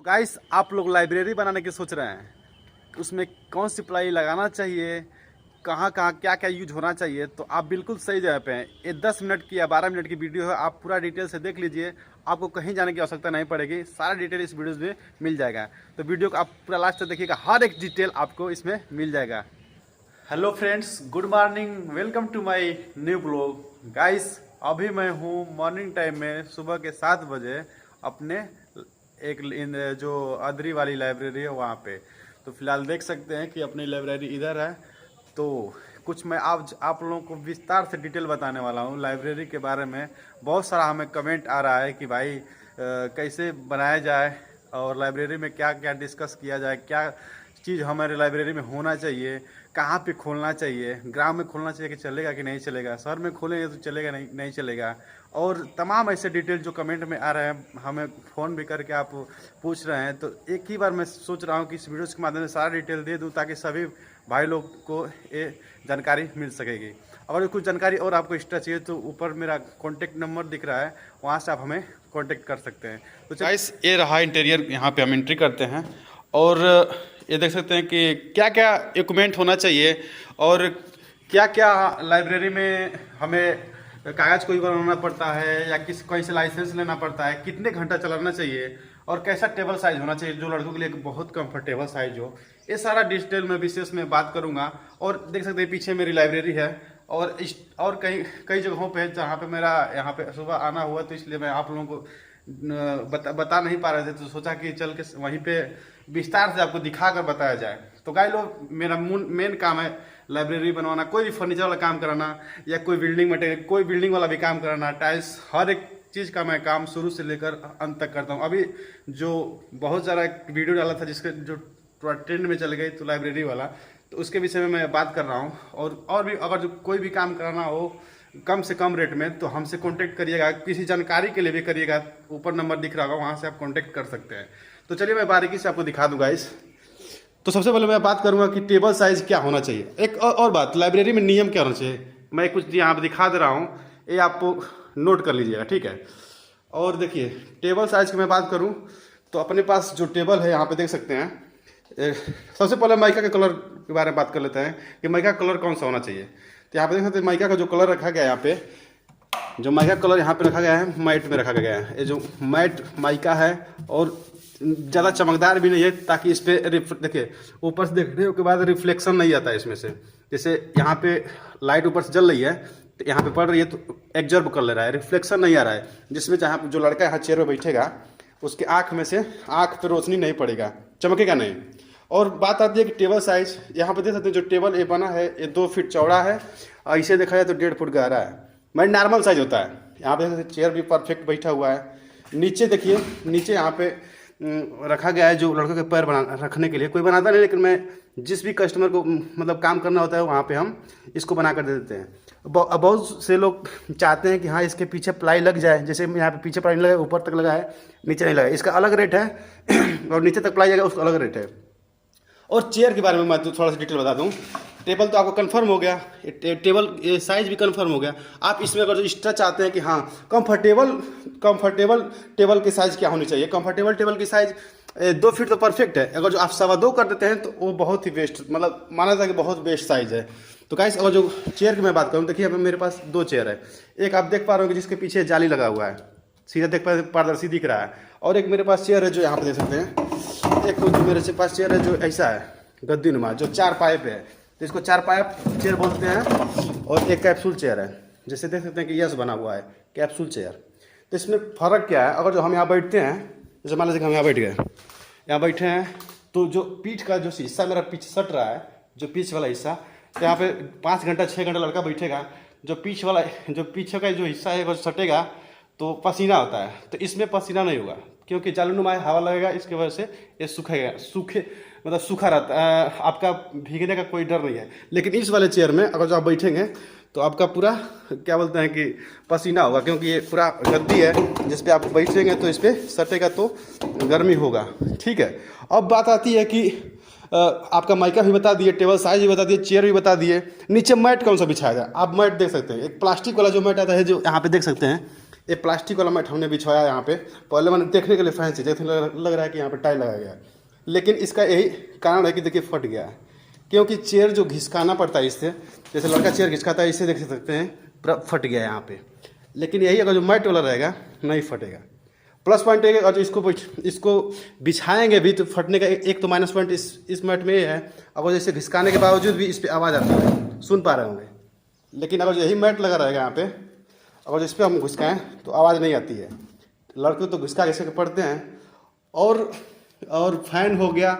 Guys आप लोग library बनाने की सोच रहे हैं, उसमें कौन सी प्लाई लगाना चाहिए, कहाँ कहाँ क्या क्या यूज होना चाहिए, तो आप बिल्कुल सही जगह पे हैं। ये 10 मिनट की या 12 मिनट की वीडियो है, आप पूरा डिटेल से देख लीजिए। आपको कहीं जाने की आवश्यकता नहीं पड़ेगी, सारा डिटेल इस वीडियो में मिल जाएगा। तो वीडियो को आप पूरा लास्ट तक देखिएगा, हर एक डिटेल आपको इसमें मिल जाएगा। Hello friends, good morning, welcome to my new blog. Guys अभी मैं हूँ मॉर्निंग टाइम में, सुबह के 7 बजे अपने एक जो अदरी वाली लाइब्रेरी है वहाँ पे। तो फिलहाल देख सकते हैं कि अपनी लाइब्रेरी इधर है। तो कुछ मैं आप लोगों को विस्तार से डिटेल बताने वाला हूँ लाइब्रेरी के बारे में। बहुत सारा हमें कमेंट आ रहा है कि भाई कैसे बनाया जाए और लाइब्रेरी में क्या क्या डिस्कस किया जाए, क्या चीज़ हमारे लाइब्रेरी में होना चाहिए, कहाँ पे खोलना चाहिए, गांव में खोलना चाहिए कि चलेगा कि नहीं चलेगा, शहर में खोलेंगे तो चलेगा नहीं चलेगा, और तमाम ऐसे डिटेल जो कमेंट में आ रहे हैं, हमें फ़ोन भी करके आप पूछ रहे हैं। तो एक ही बार मैं सोच रहा हूँ कि इस वीडियो के माध्यम से सारा डिटेल दे दूँ ताकि सभी भाई लोग को ये जानकारी मिल सकेगी। अगर कुछ जानकारी और आपको एक्स्ट्रा चाहिए तो ऊपर मेरा कॉन्टेक्ट नंबर दिख रहा है, वहाँ से आप हमें कॉन्टेक्ट कर सकते हैं। तो गाइस ये रहा इंटीरियर, यहाँ पे हम एंट्री करते हैं और ये देख सकते हैं कि क्या क्या इक्विपमेंट होना चाहिए और क्या क्या लाइब्रेरी में हमें कागज़ कोई बनाना पड़ता है या किस कहीं से लाइसेंस लेना पड़ता है, कितने घंटा चलाना चाहिए और कैसा टेबल साइज होना चाहिए जो लड़कों के लिए बहुत कंफर्टेबल साइज हो। ये सारा डिटेल में विशेष में बात करूंगा। और देख सकते हैं पीछे मेरी लाइब्रेरी है और कई कई जगहों पे जहाँ पे मेरा यहाँ पे सुबह आना हुआ, तो इसलिए मैं आप लोगों को बता नहीं पा रहे थे, तो सोचा कि चल के वहीं पे विस्तार से आपको दिखा कर बताया जाए। तो गाइस लोग, मेरा मेन काम है लाइब्रेरी बनवाना, कोई भी फर्नीचर वाला काम कराना या कोई बिल्डिंग मटेरियल, कोई बिल्डिंग वाला भी काम कराना, टाइल्स, हर एक चीज़ का मैं काम शुरू से लेकर अंत तक करता हूँ। अभी जो बहुत ज़्यादा वीडियो डाला था जिसके जो ट्रेंड में चल गई, तो लाइब्रेरी वाला, तो उसके विषय में मैं बात कर रहा हूँ। और भी अगर जो कोई भी काम कराना हो कम से कम रेट में, तो हमसे कांटेक्ट करिएगा। किसी जानकारी के लिए भी करिएगा, ऊपर नंबर दिख रहा होगा, वहाँ से आप कांटेक्ट कर सकते हैं। तो चलिए मैं बारीकी से आपको दिखा दूंगा इस। तो सबसे पहले मैं बात करूंगा कि टेबल साइज क्या होना चाहिए। एक और बात, लाइब्रेरी में नियम क्या होना चाहिए, मैं कुछ यहाँ पर दिखा दे रहा हूँ, ये आपको नोट कर लीजिएगा, ठीक है। और देखिए टेबल साइज की मैं बात करूँ तो अपने पास जो टेबल है यहाँ पे देख सकते हैं। सबसे पहले माइका के कलर के बारे में बात कर लेते हैं कि माइका कलर कौन सा होना चाहिए। तो यहाँ पे देख सकते हैं माइका का जो कलर रखा गया है, यहाँ पे जो माइका कलर यहाँ पे रखा गया है, मैट में रखा गया है। ये जो मैट माइका है और ज़्यादा चमकदार भी नहीं है, ताकि इस पर देखिए ऊपर से देखने के बाद रिफ्लेक्शन नहीं आता है इसमें से। जैसे यहाँ पे लाइट ऊपर से जल रही है तो यहाँ पे पड़ रही है तो एब्जॉर्ब कर ले रहा है, रिफ्लेक्शन नहीं आ रहा है, जिसमें जहाँ जो लड़का यहाँ चेयर पर बैठेगा उसके आँख में से आँख पर रोशनी नहीं पड़ेगा, चमकेगा नहीं। और बात आती है कि टेबल साइज, यहाँ पे देख सकते हैं जो टेबल ये बना है ये 2 फीट चौड़ा है और इसे देखा जाए तो 1.5 फुट गहरा है। मतलब नॉर्मल साइज होता है। यहाँ पे चेयर भी परफेक्ट बैठा हुआ है। नीचे देखिए, नीचे यहाँ पे रखा गया है जो लड़कों के पैर रखने के लिए। कोई बनाता नहीं, लेकिन मैं जिस भी कस्टमर को मतलब काम करना होता है वहाँ पे हम इसको बना कर दे देते हैं। बहुत से लोग चाहते हैं कि हाँ इसके पीछे प्लाई लग जाए, जैसे यहाँ पे पीछे प्लाई लगा है, ऊपर तक लगा है, नीचे नहीं लगा, इसका अलग रेट है और नीचे तक प्लाई जाएगा उसका अलग रेट है। और चेयर के बारे में मैं तो थोड़ा सा डिटेल बता दूं। टेबल तो आपको कंफर्म हो गया, टेबल साइज भी कंफर्म हो गया। आप इसमें अगर जो एक्स्ट्रा चाहते हैं कि हाँ कंफर्टेबल टेबल की साइज़ क्या होनी चाहिए, कंफर्टेबल टेबल की साइज़ 2 फीट तो परफेक्ट है। अगर जो आप 2.25 कर देते हैं तो वो बहुत ही बेस्ट, मतलब माना जाता है कि बहुत बेस्ट साइज़ है। तो गाइस अगर जो चेयर की मैं बात करूँ, देखिए मेरे पास 2 चेयर है। एक आप देख पा रहे हो कि जिसके पीछे जाली लगा हुआ है, सीधा देख पा पारदर्शी दिख रहा है। और एक मेरे पास चेयर है जो यहाँ पर देख सकते हैं। एक जो मेरे पास चेयर है जो ऐसा है गद्दी नुमा, जो 4 पाइप है, तो इसको 4 पाइप चेयर बोलते हैं। और एक कैप्सूल चेयर है, जैसे देख सकते हैं कि यस बना हुआ है कैप्सूल चेयर। तो इसमें फ़र्क क्या है, अगर जो हम यहाँ बैठते हैं, जैसे मान लीजिए हम यहाँ बैठ गए, यहाँ बैठे हैं, तो जो पीठ का जो हिस्सा मेरा पीछे सट रहा है, जो पीछे वाला हिस्सा, तो यहाँ पे 5 घंटा 6 घंटा लड़का बैठेगा, जो पीछे का जो हिस्सा है वो सटेगा तो पसीना होता है। तो इसमें पसीना नहीं होगा क्योंकि जालीनुमा हवा लगेगा, इसकी वजह से ये सूखा रहता है, आपका भीगने का कोई डर नहीं है। लेकिन इस वाले चेयर में अगर जो आप बैठेंगे तो आपका पूरा क्या बोलते हैं कि पसीना होगा, क्योंकि ये पूरा गद्दी है जिस पे आप बैठेंगे तो इस पर सटेगा तो गर्मी होगा, ठीक है। अब बात आती है कि आपका माइका भी बता दिए, टेबल साइज भी बता दिए, चेयर भी बता दिए, नीचे मैट कौन सा बिछाया जाए। आप मैट देख सकते हैं, एक प्लास्टिक वाला जो मैट आता है जो यहाँ पे देख सकते हैं, ये प्लास्टिक वाला मैट हमने बिछवाया यहाँ पे। पहले मैंने देखने के लिए फैंसी, देखने लग रहा है कि यहाँ पे टाइल लगाया गया है, लेकिन इसका यही कारण है कि देखिए फट गया है, क्योंकि चेयर जो घिसकाना पड़ता है इससे, जैसे लड़का चेयर घिसकाता है, इससे देख सकते हैं पूरा फट गया है यहाँ पे। लेकिन यही अगर जो मैट वाला रहेगा नहीं फटेगा। प्लस पॉइंट है कि अगर इसको बिछाएंगे भी तो फटने का एक तो माइनस पॉइंट इस मैट में ये है, अगर जैसे घिसकाने के बावजूद भी इस पर आवाज़ आती है, सुन पा रहे होंगे। लेकिन अगर यही मैट लगा रहेगा यहाँ पे, अगर इस पर हम घिसकाएँ तो आवाज़ नहीं आती है। लड़के तो घिसका घिसका के पढ़ते हैं। और फैन हो गया,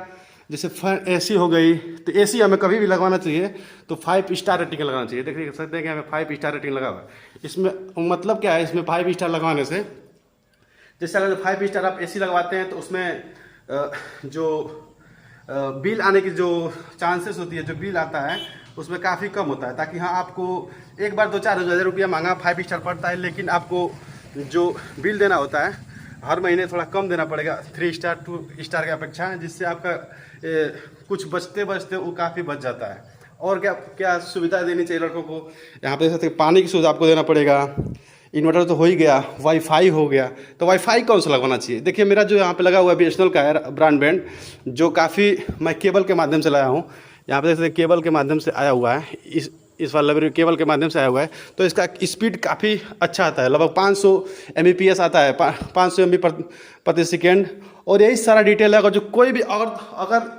जैसे फैन एसी हो गई, तो एसी हमें कभी भी लगवाना चाहिए तो 5 स्टार रेटिंग लगाना चाहिए। देख सकते हैं कि हमें 5 स्टार रेटिंग लगा हुआ है। इसमें मतलब क्या है, इसमें 5 स्टार लगवाने से, जैसे अगर 5 स्टार आप एसी लगवाते हैं तो उसमें जो बिल आने की जो चांसेस होती है, जो बिल आता है उसमें काफ़ी कम होता है। ताकि हाँ, आपको एक बार 2-4 हज़ार रुपया महंगा 5 स्टार पड़ता है, लेकिन आपको जो बिल देना होता है हर महीने थोड़ा कम देना पड़ेगा 3 स्टार 2 स्टार की अपेक्षा, जिससे आपका कुछ बचते बचते वो काफ़ी बच जाता है। और क्या क्या सुविधा देनी चाहिए लड़कों को, यहाँ पे जैसे पानी की सुविधा आपको देना पड़ेगा, इन्वर्टर तो हो ही गया, वाईफाई हो गया। तो वाईफाई कौन सा लगवाना चाहिए? देखिए मेरा जो यहाँ पे लगा हुआ है BSNL का है ब्रॉडबैंड, जो काफ़ी मैं केबल के माध्यम से लाया हूँ। यहाँ पे देख सकते हैं केबल के माध्यम से आया हुआ है, इस वाला केबल के माध्यम से आया हुआ है। तो इसका स्पीड काफ़ी अच्छा आता है, लगभग 500 Mbps आता है, 500 MB प्रति सेकेंड। और यही सारा डिटेल है। अगर जो कोई भी अगर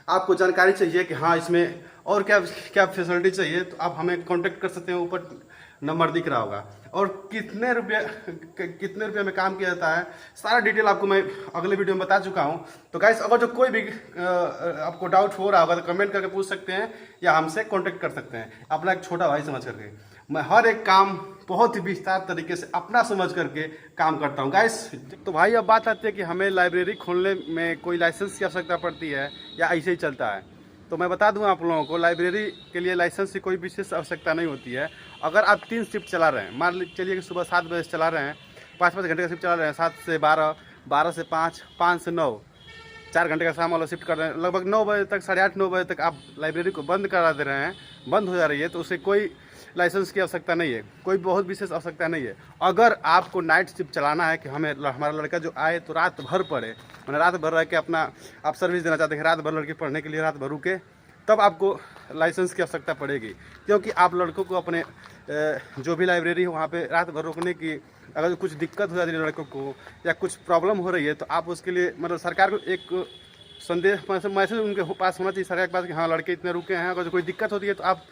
आपको जानकारी चाहिए कि हाँ इसमें और क्या क्या फैसिलिटी चाहिए, तो आप हमें कांटेक्ट कर सकते हैं, ऊपर नंबर दिख रहा होगा। और कितने रुपये में काम किया जाता है, सारा डिटेल आपको मैं अगले वीडियो में बता चुका हूँ। तो गाइस, अगर जो कोई भी आपको डाउट हो रहा होगा तो कमेंट करके पूछ सकते हैं या हमसे कांटेक्ट कर सकते हैं, अपना एक छोटा भाई समझ करके। मैं हर एक काम बहुत ही विस्तार तरीके से अपना समझ करके काम करता हूँ गाइस। तो भाई अब बात आती है कि हमें लाइब्रेरी खोलने में कोई लाइसेंस की आवश्यकता पड़ती है या ऐसे ही चलता है। तो मैं बता दूं आप लोगों को, लाइब्रेरी के लिए लाइसेंस की कोई विशेष आवश्यकता नहीं होती है। अगर आप 3 शिफ्ट चला रहे हैं, मान चलिए कि सुबह 7 बजे से चला रहे हैं, 5-5 घंटे का शिफ्ट चला रहे हैं, 7 से 12, 12 से 5, 5 से 9, 4 घंटे का शाम वाला शिफ्ट कर रहे हैं, लगभग 9 बजे तक, 8:30-9 बजे तक आप लाइब्रेरी को बंद करा दे रहे हैं, बंद हो जा रही है, तो उससे कोई लाइसेंस की आवश्यकता नहीं है, कोई बहुत विशेष आवश्यकता नहीं है। अगर आपको नाइट शिफ्ट चलाना है कि हमारा लड़का जो आए तो रात भर पढ़े, मैंने रात भर रह के अपना आप सर्विस देना चाहते हैं, रात भर लड़के पढ़ने के लिए रात भर रुके, तब आपको लाइसेंस की आवश्यकता पड़ेगी। क्योंकि आप लड़कों को अपने जो भी लाइब्रेरी है वहाँ पे रात भर रुकने की, अगर कुछ दिक्कत हो जाती है लड़कों को या कुछ प्रॉब्लम हो रही है, तो आप उसके लिए मतलब सरकार को एक संदेश मैसेज उनके पास होना चाहिए सरकार के पास कि हाँ लड़के इतने रुके हैं, अगर कोई दिक्कत होती है तो आप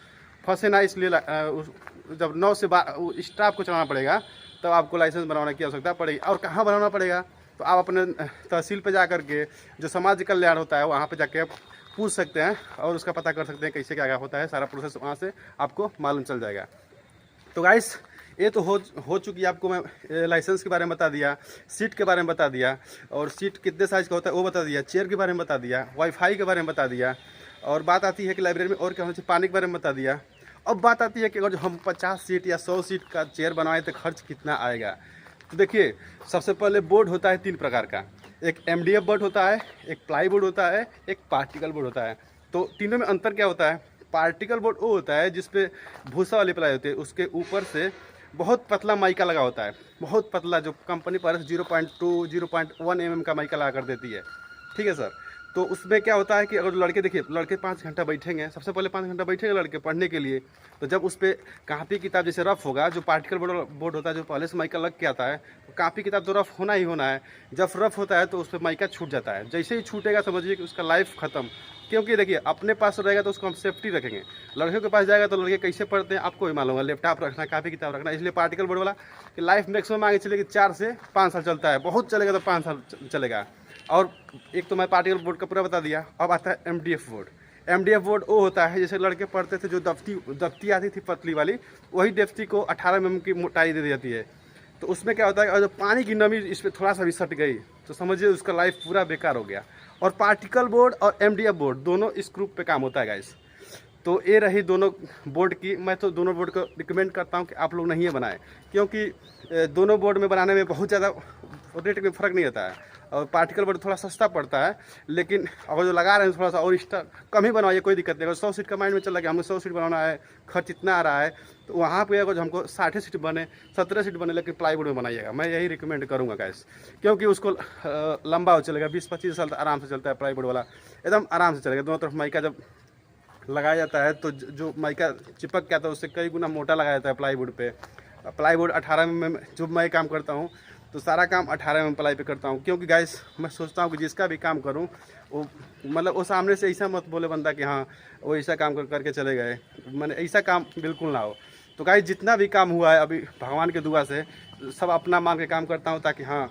फंसे ना। इसलिए जब 9 से 12 स्टाफ को चलाना पड़ेगा, तब आपको लाइसेंस बनवाने की आवश्यकता पड़ेगी। और कहाँ बनाना पड़ेगा? तो आप अपने तहसील पे जा करके, जो समाज कल्याण होता है वहाँ पे जाके पूछ सकते हैं और उसका पता कर सकते हैं कैसे क्या क्या होता है, सारा प्रोसेस वहाँ से आपको मालूम चल जाएगा। तो गाइस, ये तो हो चुकी, आपको मैं लाइसेंस के बारे में बता दिया, सीट के बारे में बता दिया, और सीट कितने साइज़ का होता है वो बता दिया, चेयर के बारे में बता दिया, वाईफाई के बारे में बता दिया, और बात आती है कि लाइब्रेरी में और क्या होना चाहिए, पानी के बारे में बता दिया। अब बात आती है कि अगर हम 50 सीट या 100 सीट का चेयर बनाएं तो खर्च कितना आएगा। तो देखिए, सबसे पहले बोर्ड होता है 3 प्रकार का, एक MDF बोर्ड होता है, एक प्लाई बोर्ड होता है, एक पार्टिकल बोर्ड होता है। तो तीनों में अंतर क्या होता है? पार्टिकल बोर्ड वो होता है जिसपे भूसा वाली प्लाई होती है, उसके ऊपर से बहुत पतला माइका लगा होता है, बहुत पतला, जो कंपनी पर 0.2 0.1 mm का माइका लगा कर देती है। ठीक है सर। तो उसमें क्या होता है कि अगर लड़के, देखिए लड़के 5 घंटा बैठेंगे, सबसे पहले 5 घंटा बैठेंगे लड़के पढ़ने के लिए, तो जब उस पर कापी किताब जैसे रफ होगा, जो पार्टिकल बोर्ड होता है जो पहले से माइका लग के आता है, तो कापी किताब तो रफ होना ही होना है। जब रफ होता है तो उस पर माइका छूट जाता है, जैसे ही छूटेगा समझिए कि उसका लाइफ खत्म। क्योंकि देखिए, अपने पास रहेगा तो उसको हम सेफ्टी रखेंगे, लड़कियों के पास जाएगा तो लड़के कैसे पढ़ते हैं आपको भी मालूम है, लैपटॉप रखना, कापी किताब रखना। इसलिए पार्टिकल बोर्ड वाला कि लाइफ मैक्सिमम आगे चलेगी 4 से 5 साल चलता है, बहुत चलेगा तो 5 साल चलेगा। और एक तो मैं पार्टिकल बोर्ड का पूरा बता दिया। अब आता है MDF बोर्ड। MDF बोर्ड वो होता है जैसे लड़के पढ़ते थे, जो दफ्ती आती थी पतली वाली, वही दफ्ती को 18 mm की मोटाई दे जाती है। तो उसमें क्या होता है, अगर पानी की नमी इस पर थोड़ा सा भी सट गई तो समझिए उसका लाइफ पूरा बेकार हो गया। और पार्टिकल बोर्ड और MDF बोर्ड दोनों इस ग्रुप पे काम होता है गाइस। तो ये रही दोनों बोर्ड की। मैं तो दोनों बोर्ड को रिकमेंड करता हूँ कि आप लोग नहीं बनाएं, क्योंकि दोनों बोर्ड में बनाने में बहुत ज़्यादा रेट में फ़र्क नहीं होता है। और पार्टिकल बोर्ड थोड़ा सस्ता पड़ता है, लेकिन अगर जो लगा रहे हैं थोड़ा सा और एक्स्ट्रा कम ही बनवाइए, कोई दिक्कत नहीं। अगर 100 सीट का माइंड में चल रहा है कि हमें 100 सीट बनाना है, खर्च इतना आ रहा है, तो वहाँ पे अगर हमको 60 सीट बने, 17 सीट बने, लेकिन प्लाईवुड में बनाइएगा। मैं यही रिकमेंड करूँगा गाइस, क्योंकि उसको लंबा हो चलेगा, 20-25 साल आराम से चलता है प्लाईवुड वाला, एकदम आराम से चलेगा। दोनों तरफ माइका जब लगाया जाता है तो जो माइका चिपक के आता है उससे कई गुना मोटा लगाया जाता है प्लाईवुड पे। प्लाईवुड 18 में जो मैं काम करता हूँ तो सारा काम 18 में प्लाई पे करता हूँ, क्योंकि गाइस मैं सोचता हूँ कि जिसका भी काम करूँ वो मतलब वो सामने से ऐसा मत बोले बंदा कि हाँ वो ऐसा काम करके चले गए, मैंने ऐसा काम बिल्कुल ना हो। तो गाइस जितना भी काम हुआ है अभी भगवान के दुआ से सब अपना मान के काम करता हूँ, ताकि हाँ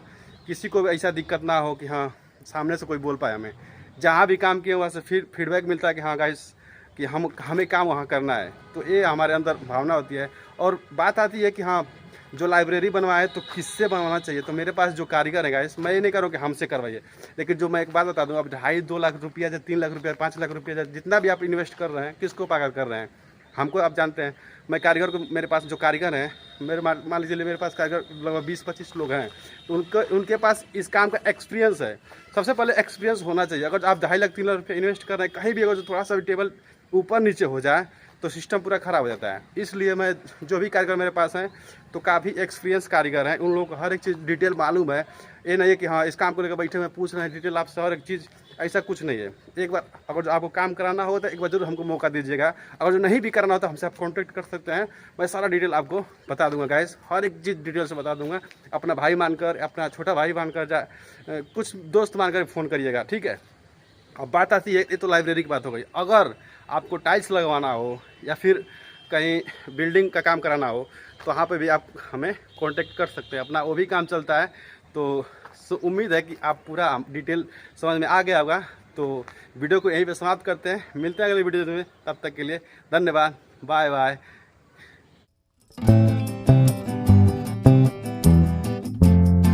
किसी को भी ऐसा दिक्कत ना हो कि हाँ सामने से कोई बोल पाए हमें। जहाँ भी काम किए वहाँ से फिर फीडबैक मिलता है कि हाँ गाइस कि हमें काम वहाँ करना है, तो ये हमारे अंदर भावना होती है। और बात आती है कि हाँ जो लाइब्रेरी बनवाए तो किससे बनवाना चाहिए, तो मेरे पास जो कारीगर है गाइस, मैं ये नहीं करूँ कि हमसे करवाइए, लेकिन जो मैं एक बात बता दूँ, अब 2.5-2 लाख रुपया या 3 लाख रुपया 5 लाख रुपया जितना भी आप इन्वेस्ट कर रहे हैं, किसको पाकर कर रहे हैं, हमको आप जानते हैं। मैं कारीगर को, मेरे पास जो कारीगर हैं, मेरे मान लीजिए मेरे पास कारीगर लगभग 20-25 लोग हैं, तो उनके पास इस काम का एक्सपीरियंस है। सबसे पहले एक्सपीरियंस होना चाहिए। अगर आप 2.5 लाख 3 लाख रुपये इन्वेस्ट कर रहे हैं, कहीं भी अगर थोड़ा सा भी टेबल ऊपर नीचे हो जाए तो सिस्टम पूरा ख़राब हो जाता है। इसलिए मैं जो भी कारीगर मेरे पास हैं तो काफ़ी एक्सपीरियंस कारीगर हैं, उन लोगों को हर एक चीज़ डिटेल मालूम है। ये नहीं है कि हाँ इस काम को लेकर बैठे हुए पूछ रहे हैं डिटेल आपसे हर एक चीज़, ऐसा कुछ नहीं है। एक बार अगर आपको काम कराना हो तो एक बार जरूर हमको मौका दीजिएगा। अगर जो नहीं भी कराना हो तो हमसे आप कॉन्टैक्ट कर सकते हैं, मैं सारा डिटेल आपको बता दूंगा गाइस, हर एक चीज़ डिटेल से बता दूंगा। अपना भाई मानकर, अपना छोटा भाई मानकर, कुछ दोस्त मानकर फ़ोन करिएगा, ठीक है। अब बात आती है, ये तो लाइब्रेरी की बात हो गई। अगर आपको टाइल्स लगवाना हो या फिर कहीं बिल्डिंग का काम कराना हो तो वहाँ पे भी आप हमें कांटेक्ट कर सकते हैं, अपना वो भी काम चलता है। तो उम्मीद है कि आप पूरा डिटेल समझ में आ गया होगा। तो वीडियो को यहीं पे समाप्त करते हैं, मिलते हैं अगली वीडियो में, तब तक के लिए धन्यवाद, बाय बाय।